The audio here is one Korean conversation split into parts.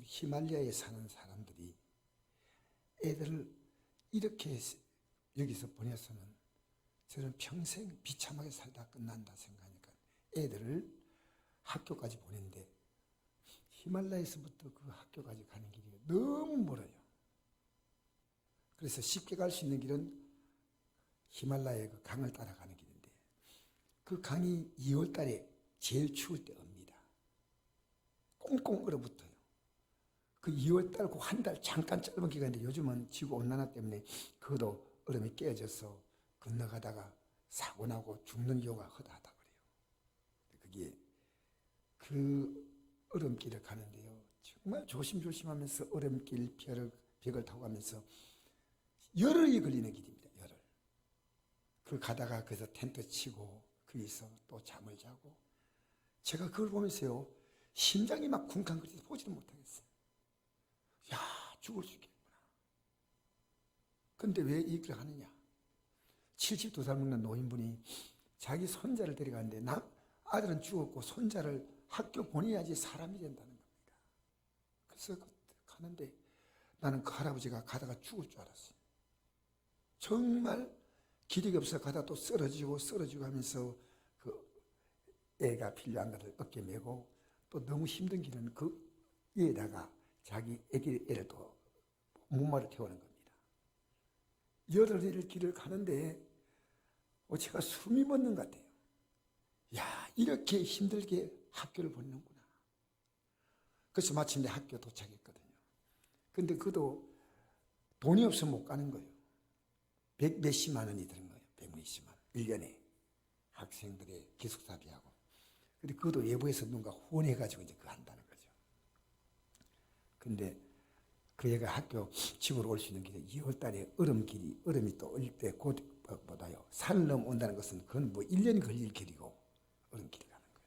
히말라야에 사는 사람들이 애들을 이렇게 여기서 보내서는 저는 평생 비참하게 살다 끝난다 생각하니까 애들을 학교까지 보낸데 히말라야에서부터 그 학교까지 가는 길이 너무 멀어요. 그래서 쉽게 갈 수 있는 길은 히말라야의 그 강을 따라가는 길인데 그 강이 2월 달에 제일 추울 때 옵니다. 꽁꽁 얼어붙어요. 그 2월 달 그 한 달 잠깐 짧은 기간인데 요즘은 지구온난화 때문에 그것도 얼음이 깨어져서 건너가다가 사고 나고 죽는 경우가 허다하다 그래요. 그게 그 얼음길을 가는데요. 정말 조심조심하면서 얼음길 벽을 타고 가면서 열흘이 걸리는 길입니다. 열흘. 그 가다가 거기서 텐트 치고 거기서 또 잠을 자고 제가 그걸 보면서요. 심장이 막 쿵쾅거려서 보지를 못하겠어요. 야, 죽을 수 있겠구나. 근데 왜 이 길을 하느냐? 72살 먹는 노인분이 자기 손자를 데려가는데 아들은 죽었고 손자를 학교 보내야지 사람이 된다는 겁니다. 그래서 가는데 나는 그 할아버지가 가다가 죽을 줄 알았어요. 정말 기력이 없어 가다 또 쓰러지고 하면서 그 애가 필요한 것을 어깨 메고 또 너무 힘든 길은 그 위에다가 자기 애를 또 목마를 태우는 겁니다. 열흘의 길을 가는데 제가 숨이 멎는 것 같아요. 야, 이렇게 힘들게 학교를 보내는구나. 그래서 마침내 학교 도착했거든요. 근데 그도 돈이 없으면 못 가는 거예요. 몇십만 원이 드는 거예요. 100몇십만 원. 1년에 학생들의 기숙사비하고. 근데 그것도 외부에서 누군가 후원해가지고 이제 그거 한다는 거죠. 근데 그 애가 학교 집으로 올 수 있는 길에 2월 달에 얼음이 또 얼릴 때 곧보다요. 산을 넘어온다는 것은 그건 뭐 1년이 걸릴 길이고 얼음길이 가는 거예요.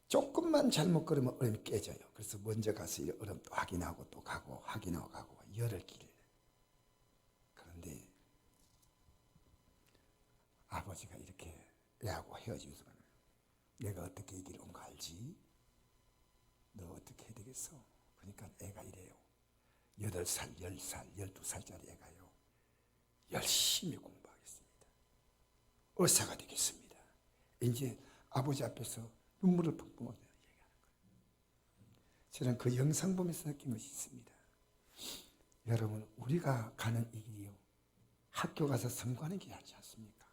조금만 잘못 걸으면 얼음이 깨져요. 그래서 먼저 가서 얼음 또 확인하고 또 가고 확인하고 가고 열흘 길. 그런데 아버지가 이렇게 애하고 헤어지면서 내가 어떻게 이 길을 온 거 알지? 너 어떻게 해야 되겠어? 그러니까 애가 이래요. 8살, 10살, 12살짜리 애가요. 열심히 공부하겠습니다. 의사가 되겠습니다. 이제 아버지 앞에서 눈물을 펑펑 흘려 얘기하는 거예요. 저는 그 영상 보면서 느낀 것이 있습니다. 여러분, 우리가 가는 이 길이요. 학교 가서 선거하는 길이 아니지 않습니까?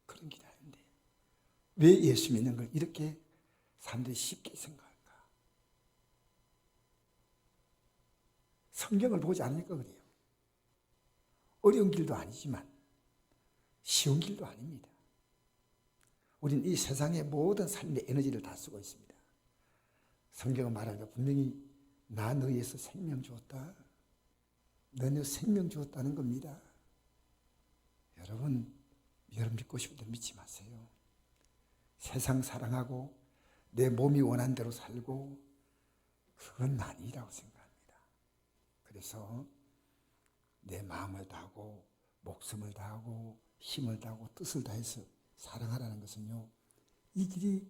그런 길이 아닌데 왜 예수 믿는 걸 이렇게 사람들이 쉽게 생각할까? 성경을 보지 않으니까 그래요. 어려운 길도 아니지만 쉬운 길도 아닙니다. 우리는 이 세상의 모든 삶의 에너지를 다 쓰고 있습니다. 성경은 말합니다. 분명히 나 너희에서 생명 주었다. 너는 생명 주었다는 겁니다. 여러분 믿고 싶은 대로 믿지 마세요. 세상 사랑하고 내 몸이 원하는 대로 살고 그건 아니라고 생각합니다. 그래서 내 마음을 다하고 목숨을 다하고 힘을 다하고 뜻을 다해서 사랑하라는 것은요. 이 길이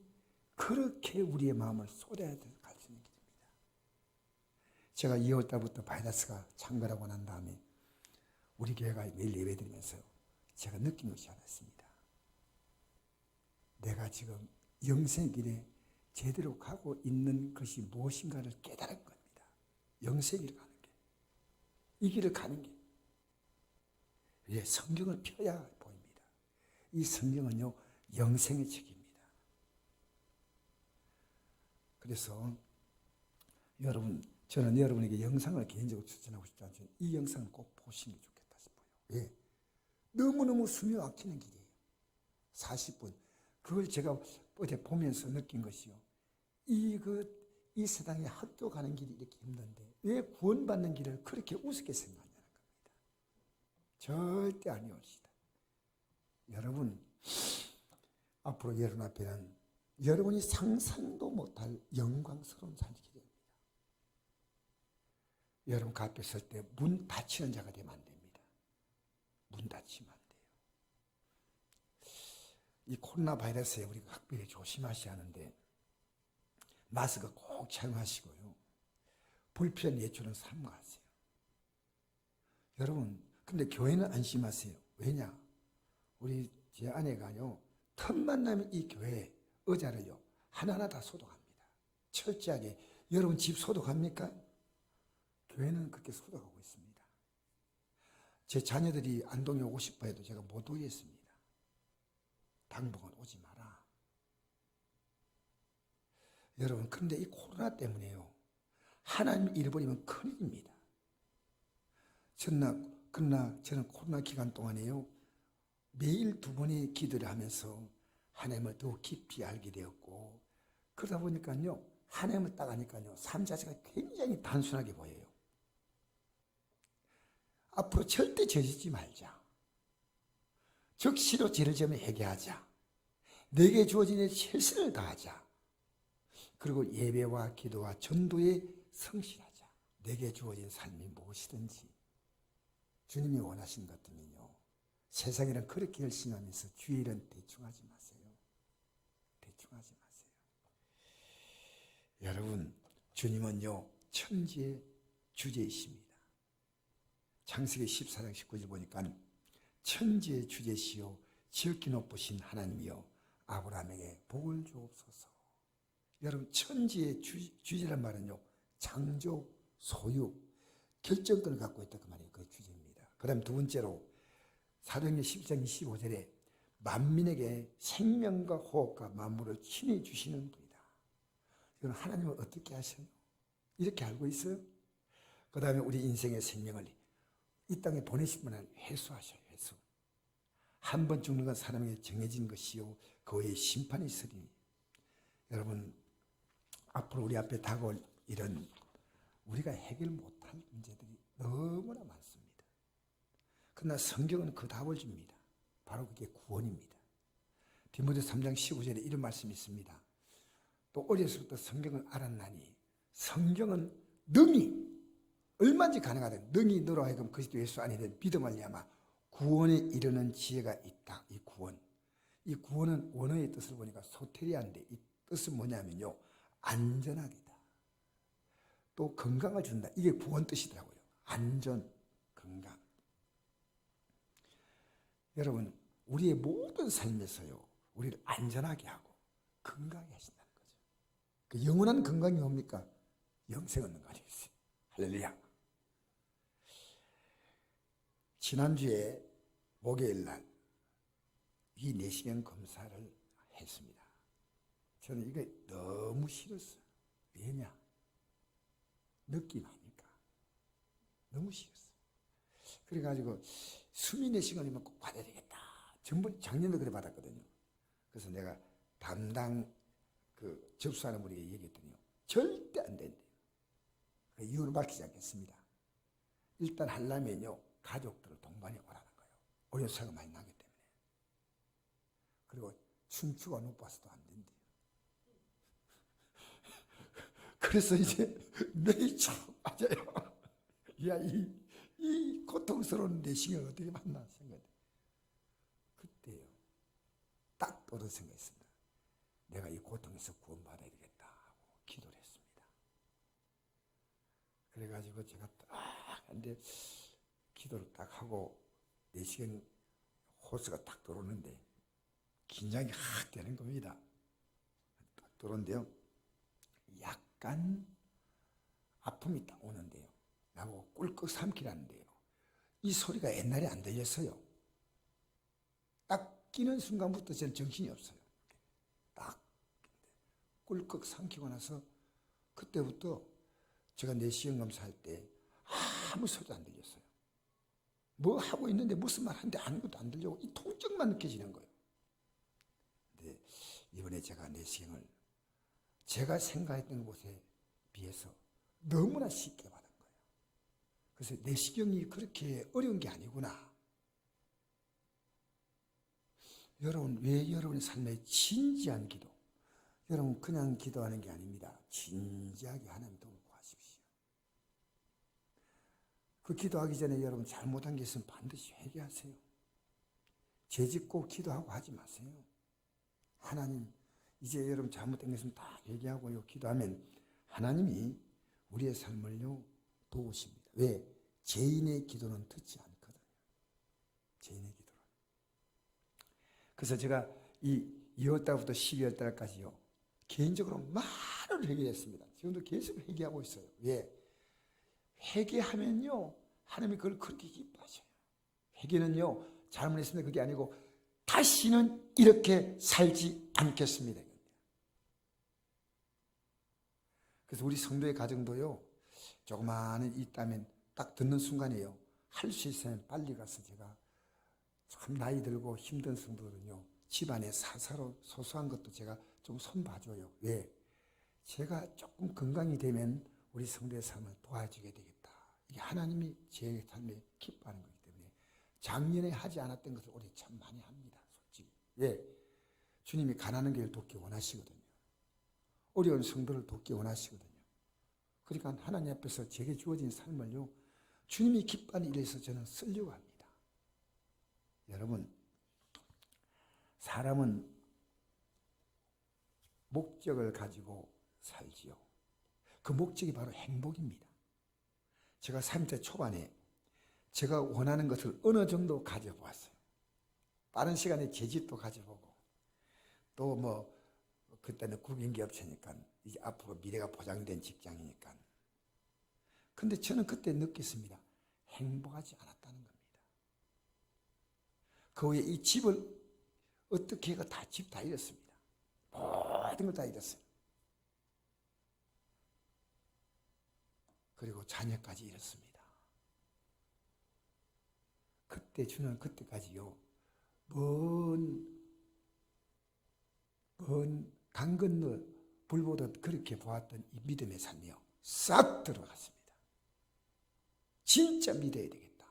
그렇게 우리의 마음을 쏟아야 갈 수 있는 길입니다. 제가 2월 달부터 바이러스가 창궐하고 난 다음에 우리 교회가 매일 예배드리면서 제가 느낀 것이 하나 있습니다. 내가 지금 영생의 길에 제대로 가고 있는 것이 무엇인가를 깨달은 겁니다. 영생의 길을 가는 게. 이 길을 가는 게. 왜? 성경을 펴야 보입니다. 이 성경은요, 영생의 책입니다. 그래서 여러분, 저는 여러분에게 영상을 개인적으로 추천하고 싶지 않지만 이 영상을 꼭 보시는 게 좋겠다 싶어요. 왜? 너무너무 숨이 막히는 길이에요. 40분. 그걸 제가 어제 보면서 느낀 것이요. 이 세상에 학교 가는 길이 이렇게 힘든데 왜 구원받는 길을 그렇게 우습게 생각하냐는 겁니다. 절대 아니옵시다. 여러분, 앞으로 여러분 앞에는 여러분이 상상도 못할 영광스러운 산길이 됩니다. 여러분 그 앞에 설 때 문 닫히는 자가 되면 안 됩니다. 문 닫히면 안 돼요. 이 코로나 바이러스에 우리가 각별히 조심하셔야 하는데 마스크 꼭 착용하시고요. 불필요한 예출은 삼가하세요. 여러분, 근데 교회는 안심하세요. 왜냐? 우리 제 아내가요, 틈만 나면 이 교회 의자를요 하나하나 다 소독합니다. 철저하게. 여러분 집 소독합니까? 교회는 그렇게 소독하고 있습니다. 제 자녀들이 안동에 오고 싶어 해도 제가 못 오게 했습니다. 당분간 오지 마라. 여러분, 그런데 이 코로나 때문에요, 하나님 잃어버리면 큰일입니다. 그러나 저는 코로나 기간 동안에요, 매일 2번의 기도를 하면서 하나님을 더 깊이 알게 되었고, 그러다 보니까요, 하나님을 딱 아니까요, 삶 자체가 굉장히 단순하게 보여요. 앞으로 절대 죄짓지 말자. 적시로 죄를 지으면 회개하자. 내게 주어진 일 최선을 다하자. 그리고 예배와 기도와 전도에 성실하자. 내게 주어진 삶이 무엇이든지 주님이 원하신 것들은요, 세상에는 그렇게 열심히 하면서 주일은 대충하지 마세요. 대충하지 마세요. 여러분, 주님은요, 천지의 주제이십니다. 창세기 14장 19절 보니까 천지의 주제시요 지극히 높으신 하나님이여 아브라함에게 복을 주옵소서. 여러분, 천지의 주제란 말은요, 창조, 소유, 결정권을 갖고 있다 그 말이에요. 그 주제입니다. 그 다음 두 번째로 사도행전 12장 25절에 만민에게 생명과 호흡과 만물을 친히 주시는 분이다. 이건 하나님은 어떻게 하셔요? 이렇게 알고 있어요? 그 다음에 우리 인생의 생명을 이 땅에 보내신 분을 회수하셔요. 회수. 한 번 죽는 건 사람에게 정해진 것이요 그 외에 심판이 있으리니. 여러분, 앞으로 우리 앞에 다가올 이런 우리가 해결 못할 문제들이 너무나 많습니다. 그러나 성경은 그 답을 줍니다. 바로 그게 구원입니다. 디모데 3장 15절에 이런 말씀이 있습니다. 또 어려서부터 성경을 알았나니 성경은 능히 얼마든지 가능하다. 능히 너로 하여금 그리스도 예수 안에 대한 믿음을 말미암아 구원에 이르는 지혜가 있다. 이 구원. 이 구원은 원어의 뜻을 보니까 소테리아인데 이 뜻은 뭐냐면요, 안전하게다. 또 건강을 준다. 이게 구원 뜻이더라고요. 안전, 건강. 여러분, 우리의 모든 삶에서요, 우리를 안전하게 하고 건강하게 하신다는 거죠. 그 영원한 건강이 뭡니까? 영생 얻는 거 아니겠어요? 할렐루야. 지난주에 목요일 날 이 내시경 검사를 했습니다. 저는 이게 너무 싫었어요. 왜냐? 느낌 아니까. 너무 싫었어요. 그래가지고 수미 내시경이면 꼭 받아야 되겠다. 작년도 그래 받았거든요. 그래서 내가 담당 접수하는 분에게 얘기했더니요, 절대 안 된대요. 이유를 밝히지 않겠습니다. 일단 하려면요, 가족들을 동반해 오라는 거예요. 어려서가 많이 나기 때문에. 그리고 춤추가 높아서도 안 된대요. 그래서 이제 내이 참 맞아요. 야, 이 고통스러운 내시경을 어떻게 만나 생각해. 그때요, 딱 또는 생각했습니다. 내가 이 고통에서 구원받아야 되겠다 하고 기도를 했습니다. 그래가지고 제가 딱 근데 기도를 딱 하고 내시경 호스가 딱 들어오는데 긴장이 확 되는 겁니다. 딱 들어오는데요, 약간 아픔이 딱 오는데요, 나보고 꿀꺽 삼키라는데요, 이 소리가 옛날에 안 들렸어요. 딱 끼는 순간부터 저는 정신이 없어요. 딱 꿀꺽 삼키고 나서 그때부터 제가 내시경 검사할 때 아무 소리도 안 들렸어요. 뭐 하고 있는데 무슨 말 하는데 아무것도 안 들리고 이 통증만 느껴지는 거예요. 근데 이번에 제가 내시경을 제가 생각했던 곳에 비해서 너무나 쉽게 받은 거예요. 그래서 내시경이 그렇게 어려운 게 아니구나. 여러분, 왜 여러분의 삶에 진지한 기도, 여러분 그냥 기도하는 게 아닙니다. 진지하게 하나님 도움을 구하십시오. 그 기도하기 전에 여러분 잘못한 게 있으면 반드시 회개하세요. 죄짓고 기도하고 하지 마세요. 하나님, 이제 여러분 잘못된 게 있으면 다 회개하고요, 기도하면 하나님이 우리의 삶을요 도우십니다. 왜? 죄인의 기도는 듣지 않거든요. 죄인의 기도는. 그래서 제가 이 2월달부터 12월달까지요 개인적으로 많은 회개를 했습니다. 지금도 계속 회개하고 있어요. 왜? 회개하면요 하나님이 그걸 그렇게 기뻐하셔요. 회개는요 잘못했습니다 그게 아니고 다시는 이렇게 살지 않겠습니다. 그래서 우리 성도의 가정도요 조그마한 있다면 딱 듣는 순간이에요. 할 수 있으면 빨리 가서 제가 참 나이 들고 힘든 성도들은요 집안에 소소한 것도 제가 좀 손봐줘요. 왜? 제가 조금 건강이 되면 우리 성도의 삶을 도와주게 되겠다. 이게 하나님이 제 삶에 기뻐하는 거기 때문에 작년에 하지 않았던 것을 올해 참 많이 합니다. 솔직히. 왜? 주님이 가난한 길을 돕기 원하시거든요. 어려운 성도를 돕기 원하시거든요. 그러니까 하나님 앞에서 제게 주어진 삶을요 주님이 기뻐하는 일에서 저는 쓰려고 합니다. 여러분, 사람은 목적을 가지고 살지요. 그 목적이 바로 행복입니다. 제가 30대 초반에 제가 원하는 것을 어느 정도 가져보았어요. 빠른 시간에 재직도 가져보고 또 뭐 그때는 국인기업체니까 이제 앞으로 미래가 보장된 직장이니까. 근데 저는 그때 느꼈습니다. 행복하지 않았다는 겁니다. 그 후에 이 집을 어떻게 해가 다 집 다 잃었습니다. 모든 걸 다 잃었어요. 그리고 자녀까지 잃었습니다. 그때 저는 그때까지요 강 건너 불 보듯 그렇게 보았던 이 믿음의 삶이요 싹 들어갔습니다. 진짜 믿어야 되겠다.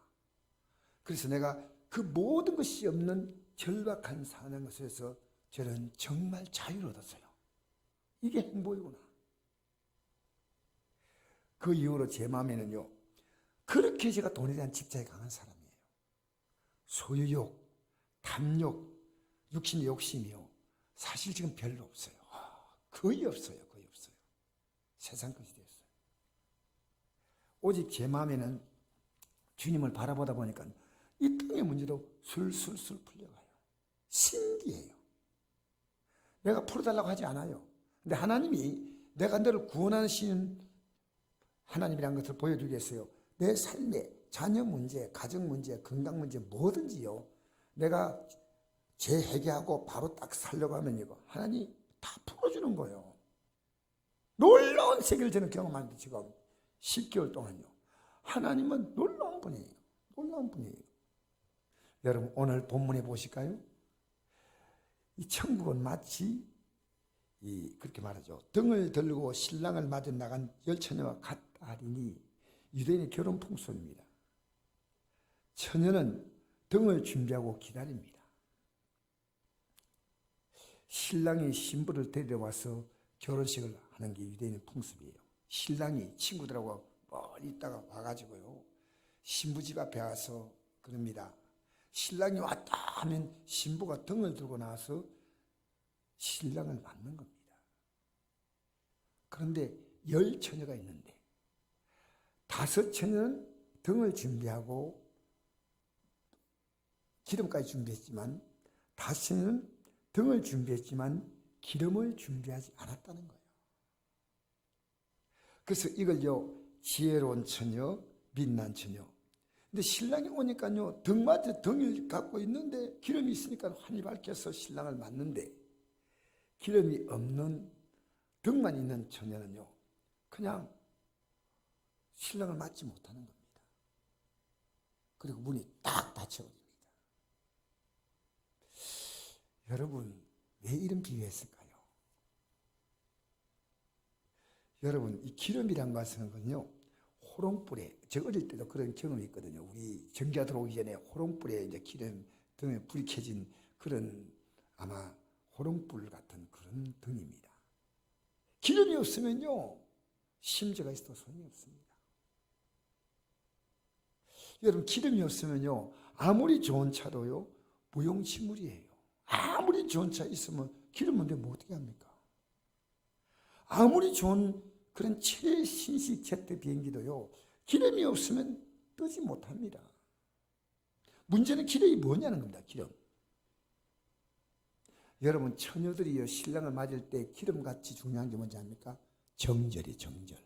그래서 내가 그 모든 것이 없는 절박한 사는 것에서 저는 정말 자유를 얻었어요. 이게 행복이구나. 그 이후로 제 마음에는요 그렇게 제가 돈에 대한 집착이 강한 사람이에요. 소유욕, 탐욕, 육신의 욕심이요 사실 지금 별로 없어요. 거의 없어요. 세상 것이 됐어요. 오직 제 마음에는 주님을 바라보다 보니까 이 땅의 문제도 술술술 풀려가요. 신기해요. 내가 풀어달라고 하지 않아요. 근데 하나님이 내가 너를 구원하시는 하나님이라는 것을 보여주겠어요. 내 삶의 자녀 문제, 가정 문제, 건강 문제 뭐든지요. 내가 재회개하고 바로 딱 살려고 하면 이거 하나님 다 풀어주는 거예요. 놀라운 세계를 저는 경험하는데 지금 10개월 동안요. 하나님은 놀라운 분이에요. 놀라운 분이에요. 여러분 오늘 본문에 보실까요? 이 천국은 마치 그렇게 말하죠. 등을 들고 신랑을 맞아 나간 열처녀와 같다리니 유대인의 결혼 풍습입니다. 처녀는 등을 준비하고 기다립니다. 신랑이 신부를 데려와서 결혼식을 하는 게 유대인의 풍습이에요. 신랑이 친구들하고 멀리 있다가 와가지고요 신부 집 앞에 와서 그럽니다. 신랑이 왔다 하면 신부가 등을 들고 나와서 신랑을 맞는 겁니다. 그런데 10처녀가 있는데 5처녀는 등을 준비하고 기름까지 준비했지만 5처녀는 등을 준비했지만 기름을 준비하지 않았다는 거예요. 그래서 이걸요 지혜로운 처녀, 빛난 처녀. 근데 신랑이 오니까요 등마저 등을 갖고 있는데 기름이 있으니까 환히 밝혀서 신랑을 맞는데 기름이 없는 등만 있는 처녀는요 그냥 신랑을 맞지 못하는 겁니다. 그리고 문이 딱 닫혀버립니다. 여러분 왜 이런 비유했을까요? 여러분 이 기름이란 것은요 호롱불에 제가 어릴 때도 그런 경험이 있거든요. 우리 전기가 들어오기 전에 호롱불에 이제 기름 등에 불이 켜진 그런 아마 호롱불 같은 그런 등입니다. 기름이 없으면요 심지가 있어도 소용이 없습니다. 여러분 기름이 없으면요 아무리 좋은 차도요 무용지물이에요. 아무리 좋은 차 있으면 기름 없는데 뭐 어떻게 합니까? 아무리 좋은 그런 최신식 제트 비행기도요, 기름이 없으면 뜨지 못합니다. 문제는 기름이 뭐냐는 겁니다. 기름. 여러분, 처녀들이요, 신랑을 맞을 때 기름같이 중요한 게 뭔지 압니까? 정절이 정절.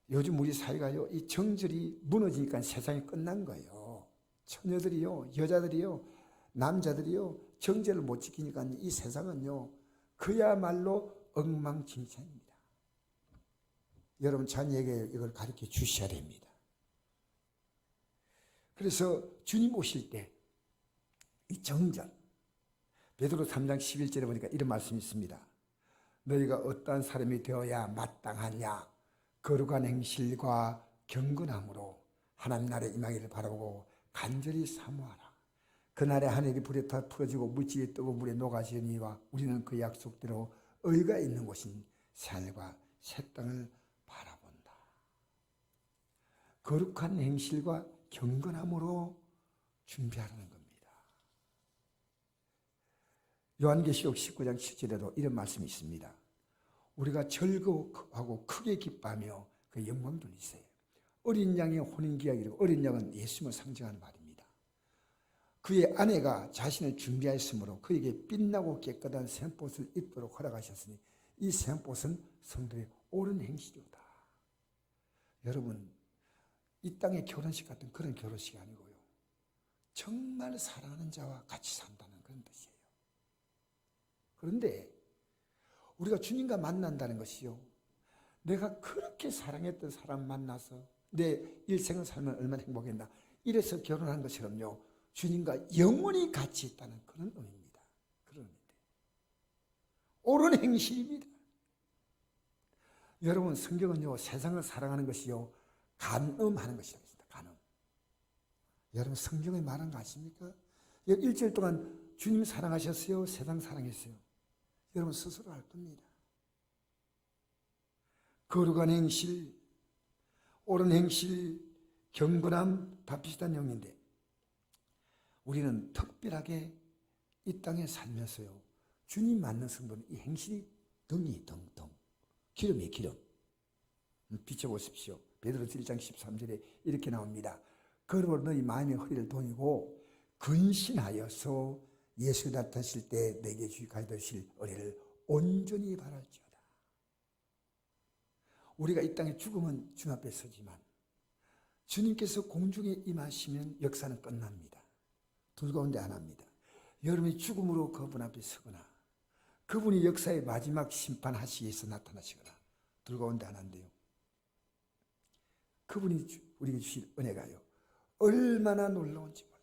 요즘 우리 사회가요, 이 정절이 무너지니까 세상이 끝난 거예요. 처녀들이요, 여자들이요, 남자들이요, 정절을 못 지키니까 이 세상은요, 그야말로 엉망진창입니다. 여러분, 자녀에게 이걸 가르쳐 주셔야 됩니다. 그래서 주님 오실 때 이 정절, 베드로 3장 11절에 보니까 이런 말씀이 있습니다. 너희가 어떠한 사람이 되어야 마땅하냐? 거룩한 행실과 경건함으로 하나님 나라에 임하기를 바라고 간절히 사모하라. 그날에 하늘이 불에 타 풀어지고 물질이 뜨거운 물에 녹아지니와 우리는 그 약속대로 의가 있는 곳인 새하늘과 새 땅을 바라본다. 거룩한 행실과 경건함으로 준비하라는 겁니다. 요한계시록 19장 7절에도 이런 말씀이 있습니다. 우리가 즐거워하고 크게 기뻐하며 그 영광 돌리세요. 어린 양의 혼인기약이라고, 어린 양은 예수님을 상징하는 말입니다. 그의 아내가 자신을 준비하였으므로 그에게 빛나고 깨끗한 샘옷을 입도록 허락하셨으니 이 샘옷은 성도의 옳은 행실이다. 여러분, 이 땅의 결혼식 같은 그런 결혼식이 아니고요, 정말 사랑하는 자와 같이 산다는 그런 뜻이에요. 그런데 우리가 주님과 만난다는 것이요, 내가 그렇게 사랑했던 사람 만나서 내 일생을 살면 얼마나 행복했나, 이래서 결혼한 것처럼요, 주님과 영원히 같이 있다는 그런 의미입니다. 그런 의미입니다. 옳은 행실입니다. 여러분, 성경은요, 세상을 사랑하는 것이요, 간음하는 것이라고 했습니다. 간음. 여러분, 성경에 말한 거 아십니까? 일주일 동안 주님 사랑하셨어요? 세상 사랑했어요? 여러분 스스로 알 겁니다. 거룩한 행실, 옳은 행실, 경건함 다 비슷한 영인데 우리는 특별하게 이 땅에 살면서요, 주님 맞는 성도는 이 행실이 덩이 덩덩, 기름이에요, 기름. 비춰보십시오. 베드로서 1장 13절에 이렇게 나옵니다. 그러므로 너희 마음의 허리를 동이고 근신하여서 예수 나타나실 때 내게 가져오실 은혜를 온전히 바랄지어다. 우리가 이 땅에 죽으면 주님 앞에 서지만 주님께서 공중에 임하시면 역사는 끝납니다. 둘 가운데 하나입니다. 여러분이 죽음으로 그분 앞에 서거나 그분이 역사의 마지막 심판하시기 위해서 나타나시거나, 둘 가운데 하나인데요, 그분이 우리에게 주실 은혜가요, 얼마나 놀라운지 몰라요.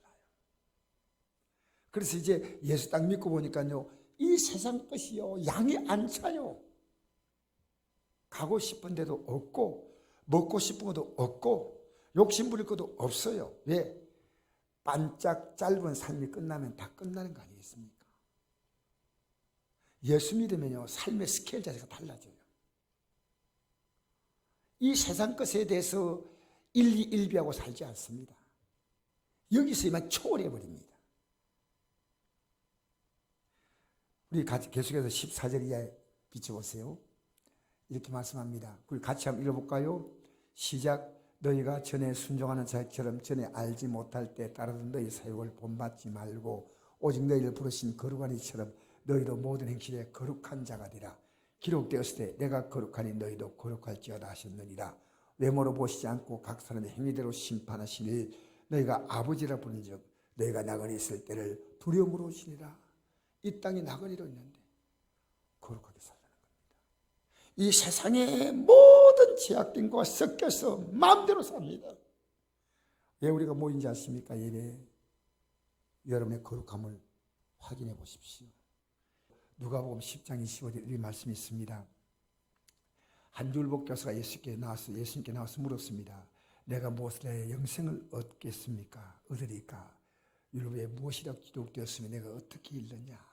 그래서 이제 예수 딱 믿고 보니까요, 이 세상 것이요, 양이 안 차요. 가고 싶은 데도 없고 먹고 싶은 것도 없고 욕심 부릴 것도 없어요. 왜? 반짝 짧은 삶이 끝나면 다 끝나는 거 아니겠습니까? 예수 믿으면요, 삶의 스케일 자체가 달라져요. 이 세상 것에 대해서 일희일비하고 살지 않습니다. 여기서 이만 초월해 버립니다. 우리 같이 계속해서 14절 이하에 비춰보세요. 이렇게 말씀합니다. 우리 같이 한번 읽어볼까요? 시작. 너희가 전에 순종하는 자처럼 전에 알지 못할 때 따르던 너희 사역을 본받지 말고 오직 너희를 부르신 거룩한 이처럼 너희도 모든 행실에 거룩한 자가 되라. 기록되었을 때 내가 거룩하니 너희도 거룩할지어다 하셨느니라. 외모로 보시지 않고 각 사람의 행위대로 심판하시니 너희가 아버지라 부른 즉 너희가 나그네 있을 때를 두려움으로 지니라. 이 땅에 나그네로 있는데 거룩하게 살라는 겁니다. 이 세상의 모든 제약들과 섞여서 마음대로 삽니다. 왜 우리가 모인지 아십니까? 예배. 여러분의 거룩함을 확인해 보십시오. 누가복음 10장 25절 이 말씀이 있습니다. 한줄복 교사가 예수님께 나와서 물었습니다. 내가 무엇을 해 영생을 얻겠습니까? 얻으리까? 율법에 무엇이라고 기록되었으면 내가 어떻게 읽느냐?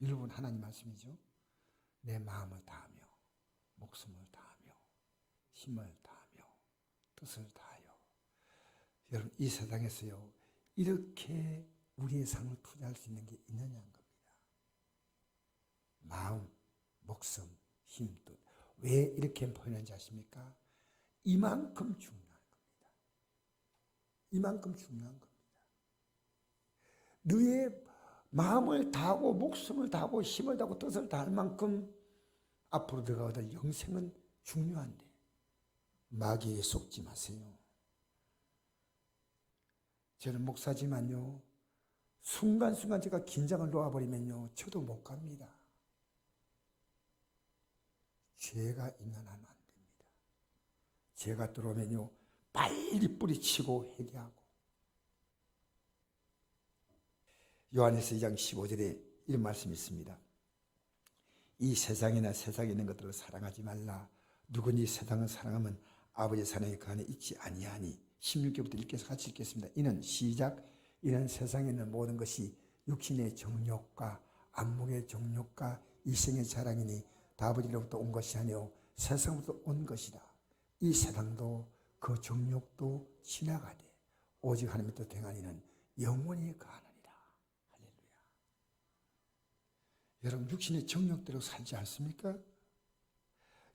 율법은 하나님 말씀이죠. 내 마음을 다하며 목숨을 다하며 힘을 다하며 뜻을 다하여. 여러분, 이 세상에서요, 이렇게 우리의 삶을 투자할 수 있는 게 있느냐는 겁니다. 마음, 목숨, 힘, 뜻. 왜 이렇게 표현하는지 아십니까? 이만큼 중요한 겁니다. 이만큼 중요한 겁니다. 너의 마음을 다하고 목숨을 다하고 힘을 다하고 뜻을 다할 만큼 앞으로 들어가다 영생은 중요한데 마귀에 속지 마세요. 저는 목사지만요, 순간순간 제가 긴장을 놓아버리면요, 저도 못 갑니다. 죄가 있는 한 안 됩니다. 죄가 들어오면요, 빨리 뿌리치고 회개하고. 요한일서 2장 15절에 이런 말씀이 있습니다. 이 세상이나 세상에 있는 것들을 사랑하지 말라. 누구니 세상을 사랑하면 아버지의 사랑이 그 안에 있지 아니하니. 16절부터 읽겠습니다. 같이 읽겠습니다. 이는 시작. 이는 세상에 있는 모든 것이 육신의 정욕과 안목의 정욕과 이생의 자랑이니 다 아버지로부터 온 것이 아니오 세상부터 온 것이다. 이 세상도 그 정욕도 지나가되 오직 하나님의 뜻 행하니는 영원히 가느니라. 할렐루야. 여러분 육신의 정욕대로 살지 않습니까?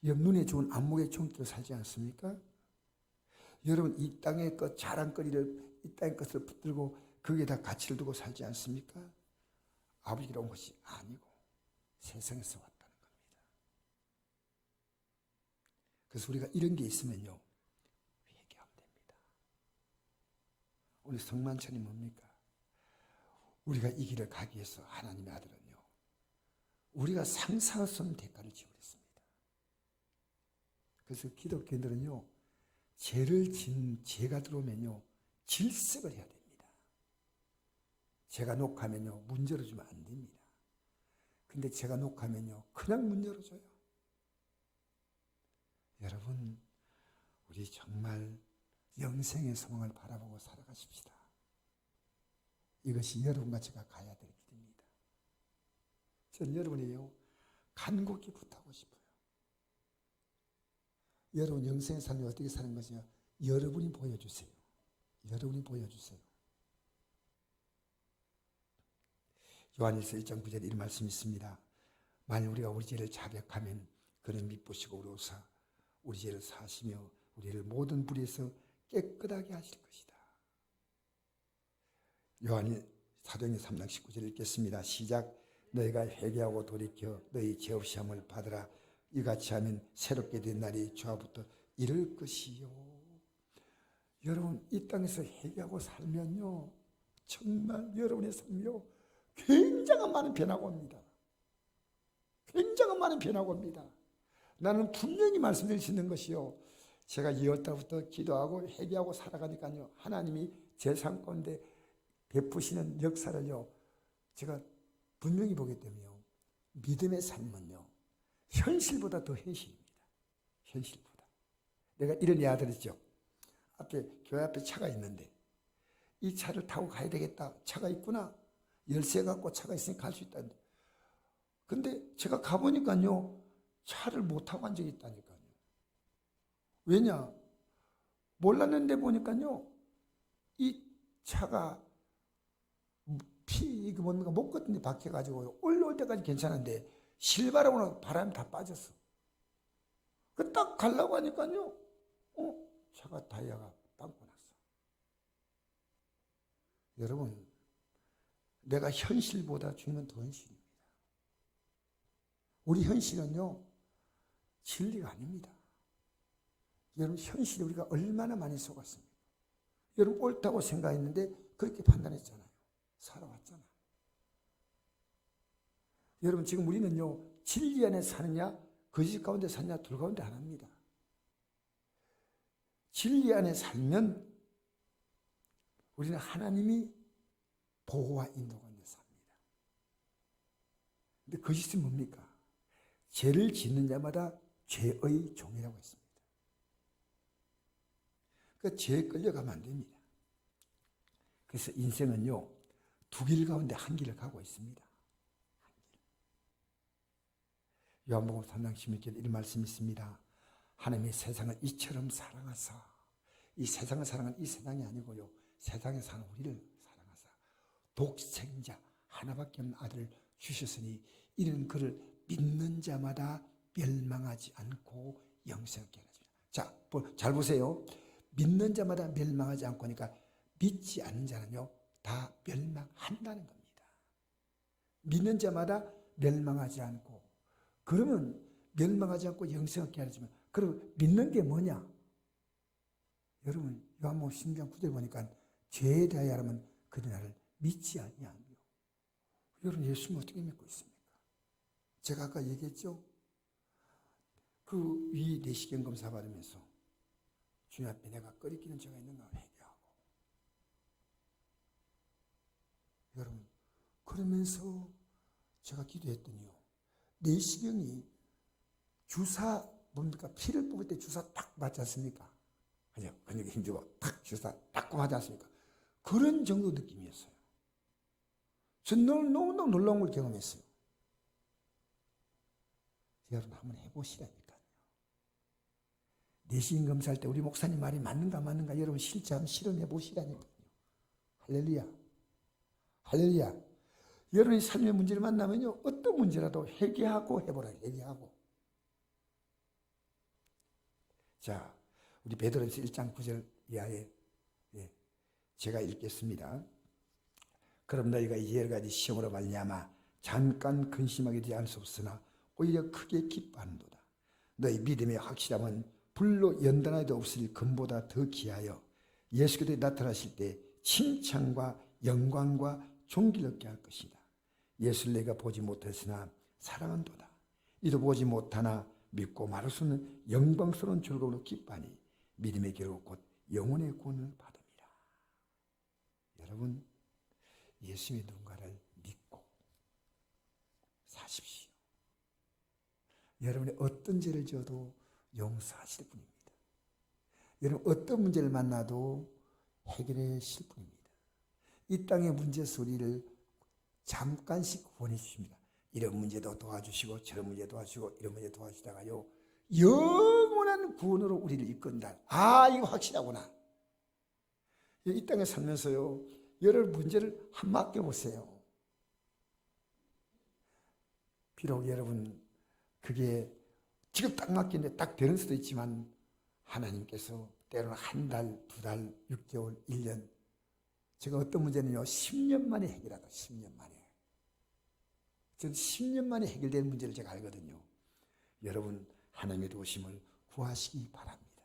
여러분 눈에 좋은 안목의 정욕대로 살지 않습니까? 여러분 이 땅의 것 자랑거리를 이 땅의 것을 붙들고 거기에다 가치를 두고 살지 않습니까? 아버지가 온 것이 아니고 세상에서 왔다는 겁니다. 그래서 우리가 이런 게 있으면요, 회개하면 됩니다. 오늘 성만찬이 뭡니까? 우리가 이 길을 가기 위해서 하나님의 아들은요, 우리가 상상할 수 없는 대가를 지불했습니다. 그래서 기독교인들은요, 죄를 진 죄가 들어오면요, 질색을 해야 됩니다. 제가 녹하면요, 문 열어주면 안 됩니다. 근데 제가 녹하면요, 그냥 문 열어줘요. 여러분, 우리 정말 영생의 소망을 바라보고 살아가십시다. 이것이 여러분과 제가 가야 될 길입니다. 전 여러분이요, 간곡히 부탁하고 싶어요. 여러분 영생의 삶이 어떻게 사는 것이냐, 여러분이 보여주세요. 여러분이 보여주세요. 요한일서 1장 9절에 이런 말씀이 있습니다. 만일 우리가 우리 죄를 자백하면 그는 미쁘시고 의로우사 우리 죄를 사하시며 우리를 모든 불의에서 깨끗하게 하실 것이다. 요한이 사도행전 3장 19절 읽겠습니다. 시작. 너희가 회개하고 돌이켜 너희 죄 없이 함을 받으라. 이같이 하면 새롭게 된 날이 주와부터 이를 것이요. 여러분 이 땅에서 회개하고 살면요, 정말 여러분의 삶이요, 굉장한 많은 변화가 옵니다. 굉장한 많은 변화가 옵니다. 나는 분명히 말씀드릴 수 있는 것이요, 제가 2월 달부터 기도하고 회개하고 살아가니까요, 하나님이 제 삶 가운데 베푸시는 역사를요, 제가 분명히 보기 때문에요, 믿음의 삶은요, 현실보다 더 현실입니다. 현실보다. 내가 이런 예화 들었죠. 앞에 교회 앞에 차가 있는데 이 차를 타고 가야 되겠다. 차가 있구나. 열쇠 갖고 차가 있으니까 갈 수 있다. 근데 제가 가보니까요, 차를 못 타고 간 적이 있다니까요. 왜냐? 몰랐는데 보니까요, 이 차가 이거 뭔가 목 같은 데 박혀가지고 올라올 때까지 괜찮은데 실바람으로 바람이 다 빠졌어. 그 딱 가려고 하니까요, 차가 타이어가 빵꾸 났어. 여러분, 내가 현실보다 중요한 더 현실입니다. 우리 현실은요, 진리가 아닙니다. 여러분, 현실에 우리가 얼마나 많이 속았습니까? 여러분, 옳다고 생각했는데 그렇게 판단했잖아요. 살아왔잖아요. 여러분, 지금 우리는요, 진리 안에 사느냐, 거짓 가운데 사느냐, 둘 가운데 하나입니다. 진리 안에 살면 우리는 하나님이 보호와 인도 가운데 삽니다. 근데 거짓은 뭡니까? 죄를 짓는 자마다 죄의 종이라고 했습니다. 그러니까 죄에 끌려가면 안 됩니다. 그래서 인생은요, 두 길 가운데 한 길을 가고 있습니다. 요한복음 3장 16절에 이런 말씀이 있습니다. 하나님이 세상을 이처럼 사랑하사, 이 세상을 사랑한 이 세상이 아니고요, 세상에 사는 우리를 사랑하사 독생자 하나밖에 없는 아들을 주셨으니 이는 그를 믿는 자마다 멸망하지 않고 영생을 얻게 하시라. 자, 잘 보세요. 믿는 자마다 멸망하지 않고 하니까 믿지 않는 자는요 다 멸망한다는 겁니다. 믿는 자마다 멸망하지 않고, 그러면 멸망하지 않고 영생을 얻게 하지만, 그럼 믿는 게 뭐냐? 여러분 요한복음 16장 9절 보니까 죄에 대하여 하면 그들 나를 믿지 아니하며. 여러분 예수님 어떻게 믿고 있습니까? 제가 아까 얘기했죠. 그 위 내시경 검사 받으면서 주님 앞에 내가 끓이기는 죄가 있는가 회개하고. 여러분 그러면서 제가 기도했더니요, 내시경이 주사 뭡니까? 피를 뽑을 때 주사 딱 맞지 않습니까? 그죠? 근육에 힘주고 딱 주사 딱 맞지 않습니까? 그런 정도 느낌이었어요. 전 너무너무 놀라운 걸 경험했어요. 여러분 한번 해보시라니까요. 내시경 검사할 때 우리 목사님 말이 맞는가 여러분 실제 한번 실험해 보시라니까요. 할렐루야. 할렐루야. 여러분이 삶의 문제를 만나면요 어떤 문제라도 회개하고 해보라. 회개하고. 자, 우리 베드로전서 1장 9절 이하에 제가 읽겠습니다. 그럼 너희가 이 여러 가지 시험으로 말미암아 잠깐 근심하게 되지 않을 수 없으나 오히려 크게 기뻐하는도다. 너희 믿음의 확실함은 불로 연단하여도 없을 금보다 더 귀하여 예수 그리스도에 나타나실 때 칭찬과 영광과 존귀를 얻게 할 것이다. 예수를 내가 보지 못했으나 사랑한도다. 이도 보지 못하나 믿고 말할 수 없는 영광스러운 즐거움으로 기뻐하니 믿음의 결국 곧 영혼의 구원을 받음이라. 여러분 예수님의 누군가를 믿고 사십시오. 여러분이 어떤 죄를 지어도 용서하실 분입니다. 여러분 어떤 문제를 만나도 해결해 주실 분입니다. 이 땅의 문제 소리를 잠깐씩 구원해 주십니다. 이런 문제도 도와주시고 저런 문제 도와주시고 이런 문제 도와주다가요 영원한 구원으로 우리를 이끈다. 아, 이거 확실하구나. 이 땅에 살면서요 여러 문제를 한번 맡겨보세요. 비록 여러분 그게 지금 딱 맡기는데 딱 되는 수도 있지만 하나님께서 때로는 한 달, 두 달, 6개월, 1년, 제가 어떤 문제는요 10년 만에 해결하다. 10년 만에. 저는 10년 만에 해결되는 문제를 제가 알거든요. 여러분 하나님의 도우심을 구하시기 바랍니다.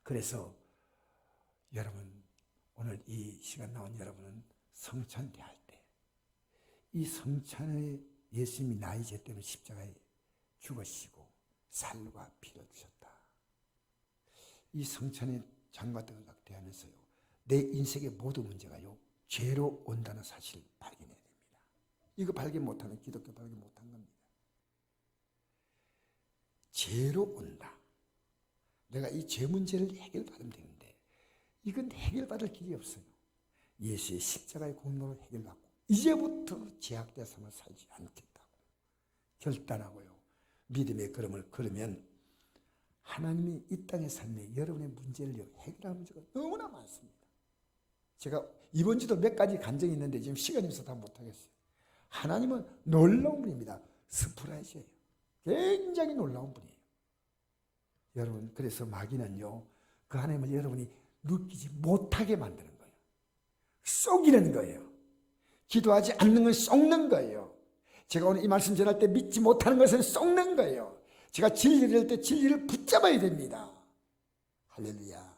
그래서 여러분 오늘 이 시간 나온 여러분은 성찬 대할 때 이 성찬에 예수님이 나의 죄 때문에 십자가에 죽으시고 살과 피를 주셨다. 이 성찬의 장과 등을 대하면서요 내 인생의 모든 문제가요 죄로 온다는 사실을 발견해야 됩니다. 이거 발견 못하면 기독교 발견 못한 겁니다. 죄로 온다. 내가 이 죄 문제를 해결받으면 되는데 이건 해결받을 길이 없어요. 예수의 십자가의 공로로 해결받고 이제부터 죄악된 삶을 살지 않겠다고 결단하고요 믿음의 걸음을 걸으면 하나님이 이 땅의 삶에 여러분의 문제를 해결하는 문제가 너무나 많습니다. 제가 이번 주도 몇 가지 간증이 있는데 지금 시간이 없어서 다 못하겠어요. 하나님은 놀라운 분입니다. 스프라이즈예요. 굉장히 놀라운 분이에요. 여러분 그래서 마귀는요 그 하나님을 여러분이 느끼지 못하게 만드는 거예요. 속이는 거예요. 기도하지 않는 건 썩는 거예요. 제가 오늘 이 말씀 전할 때 믿지 못하는 것은 썩는 거예요. 제가 진리를 할 때 진리를 붙잡아야 됩니다. 할렐루야.